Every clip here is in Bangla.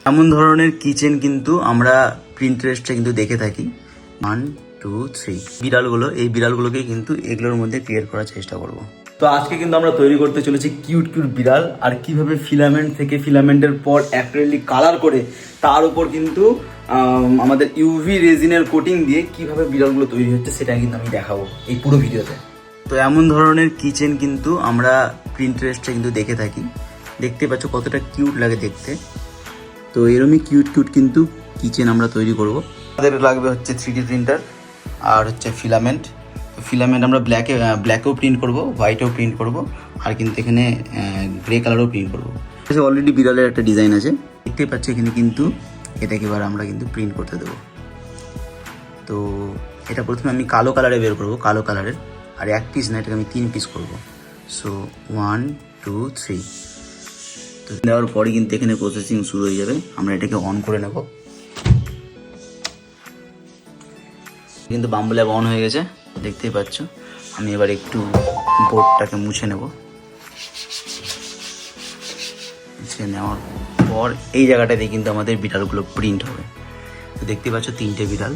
এমন ধরনের কিচেন কিন্তু আমরা প্রিন্টারেস্টে কিন্তু দেখে থাকি। 1 2 3 বিড়ালগুলো, এই বিড়ালগুলোকে কিন্তু এগুলোর মধ্যে ক্রিয়েট করার চেষ্টা করব। তো আজকে কিন্তু আমরা তৈরি করতে চলেছি কিউট কিউট বিড়াল, আর কিভাবে ফিলামেন্ট থেকে ফিলামেন্টের পর অ্যাক্রিলিক কালার করে তার উপর কিন্তু আমাদের ইউভি রেজিনের কোটিং দিয়ে কিভাবে বিড়ালগুলো তৈরি হচ্ছে সেটা কিন্তু আমি দেখাবো এই পুরো ভিডিওতে। তো এমন ধরনের কিচেন কিন্তু আমরা প্রিন্টারেস্টে কিন্তু দেখে থাকি। দেখতে পাচ্ছ কতটা কিউট লাগে দেখতে। তো এরমই কিউট কিউট কিন্তু কিচেন আমরা তৈরি করব। আমাদের লাগবে হচ্ছে 3D প্রিন্টার আর হচ্ছে ফিলামেন্ট। ফিলামেন্ট আমরা ব্ল্যাকেও প্রিন্ট করব, হোয়াইটেও প্রিন্ট করব, আর কিন্তু এখানে গ্রে কালারও প্রিন্ট করব। অলরেডি বিড়ালের একটা ডিজাইন আছে দেখতে পাচ্ছি এখানে, কিন্তু এটাকে এবার আমরা কিন্তু প্রিন্ট করতে দেবো। তো এটা প্রথমে আমি কালো কালারে বের করব, কালো কালারের, আর এক পিস না, এটাকে আমি 3 পিস করব। সো 1 2 3 তো দেওয়ার পরে কিন্তু এখানে প্রসেসিং শুরু হয়ে যাবে। আমরা এটাকে অন করে নেব। কিন্তু বাম্বু ল্যাব অন হয়ে গেছে দেখতেই পাচ্ছ। আমি এবার একটু বোর্ডটাকে মুছে নেব। মুছে নেওয়ার পর এই জায়গাটাতে কিন্তু আমাদের বিড়ালগুলো প্রিন্ট হবে। তো দেখতে পাচ্ছ 3টে বিড়াল,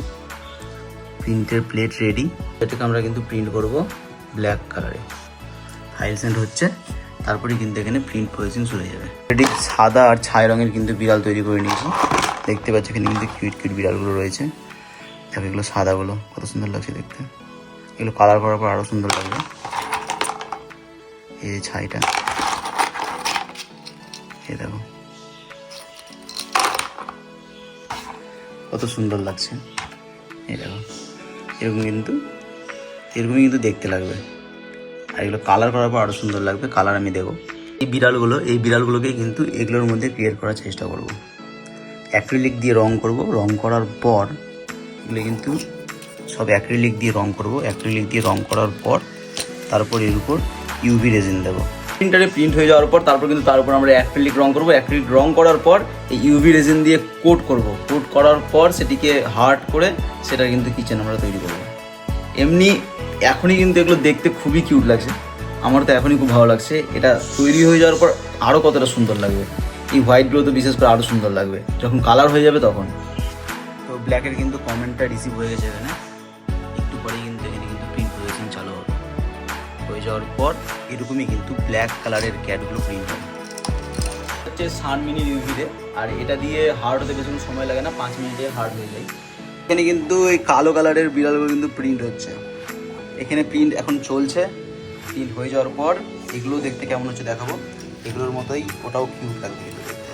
প্রিন্টের প্লেট রেডি। এটাকে আমরা কিন্তু প্রিন্ট করব ব্ল্যাক কালারে। ফাইল সেন্ড হচ্ছে, তারপরে কিন্তু এখানে প্রিন্ট প্রসেসিং শুরু হয়ে যাবে। রেডি সাদা আর ছাই রঙের কিন্তু বিড়াল তৈরি করে নিয়েছি। দেখতে পাচ্ছ এখানে কিন্তু কিউট কিউট বিড়ালগুলো রয়েছে। দেখো এগুলো সাদাগুলো কত সুন্দর লাগছে দেখতে। এগুলো কালার করার পর আরও সুন্দর লাগবে। এই যে ছাইটা, এই দেখো কত সুন্দর লাগছে। এই দেখো এরকমই কিন্তু দেখতে লাগবে। আর এগুলো কালার করার পর আরও সুন্দর লাগবে। কালার আমি দেবো। এই বিড়ালগুলোকে কিন্তু এগুলোর মধ্যে ক্রিয়েট করার চেষ্টা করব। অ্যাক্রিলিক দিয়ে রং করব, রং করার পর এগুলো কিন্তু সব অ্যাক্রিলিক দিয়ে রং করব। অ্যাক্রিলিক দিয়ে রং করার পর তারপর এর উপর ইউভি রেজিন দেবো। প্রিন্টারে প্রিন্ট হয়ে যাওয়ার পর তারপর কিন্তু তার উপর আমরা অ্যাক্রিলিক রং করব। অ্যাক্রিলিক রং করার পর এই ইউভি রেজিন দিয়ে কোট করব। কোট করার পর সেটিকে হার্ড করে সেটা কিন্তু কিচেন আমরা তৈরি করব। এমনি এখনই কিন্তু এগুলো দেখতে খুবই কিউট লাগছে। আমার তো এখনই খুব ভালো লাগছে। এটা তৈরি হয়ে যাওয়ার পর আরও কতটা সুন্দর লাগবে। এই হোয়াইটগুলো তো বিশেষ করে আরও সুন্দর লাগবে যখন কালার হয়ে যাবে তখন। তো ব্ল্যাকের কিন্তু কমেন্টটা রিসিভ হয়ে গেছে এখানে। একটু পরেই কিন্তু এখানে কিন্তু প্রিন্ট প্রসেসিং চালু হবে। হয়ে যাওয়ার পর এরকমই কিন্তু ব্ল্যাক কালারের ক্যাটগুলো প্রিন্ট হবে। হচ্ছে সানমিনি ইউভিতে, আর এটা দিয়ে হার্ড হতে বেশি সময় লাগে না, 5 মিনিটে হার্ড হয়ে যায়। এখানে কিন্তু এই কালো কালারের বিড়ালগুলো কিন্তু প্রিন্ট হচ্ছে। এখানে প্রিন্ট এখন চলছে। প্রিন্ট হয়ে যাওয়ার পর এগুলো দেখতে কেমন হচ্ছে দেখাবো। এগুলোর মতোই ওটাও কিউট লাগবে কিন্তু দেখতে।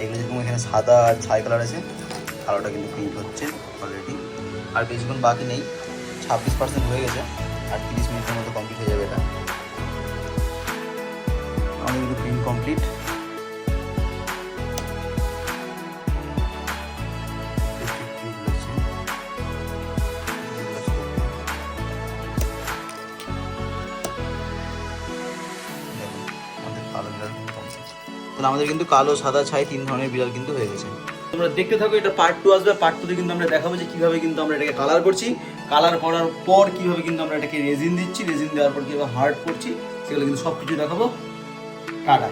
এগুলো যেরকম এখানে সাদা আর ছাই কালার আছে, কালোটা কিন্তু প্রিন্ট হচ্ছে অলরেডি। আর বেশিক্ষণ বাকি নেই, 26% হয়ে গেছে। আর 30 মিনিটের মতো কমপ্লিট হয়ে যাবে এটা। আমাদের কিন্তু প্রিন্ট কমপ্লিট। তাহলে আমাদের কিন্তু কালো সাদা ছাই 3 ধরনের বিড়াল কিন্তু হয়ে গেছে। তোমরা দেখতে থাকো, এটা পার্ট 2 আসবে। পার্ট 2 তে কিন্তু আমরা দেখাবো যে কিভাবে কিন্তু আমরা এটাকে কালার করছি, কালার করার পর কিভাবে কিন্তু আমরা এটাকে রেজিন দিচ্ছি, রেজিন দেওয়ার পর কিভাবে হার্ড করছি, সেগুলো কিন্তু সব কিছু দেখাবো। টাটা।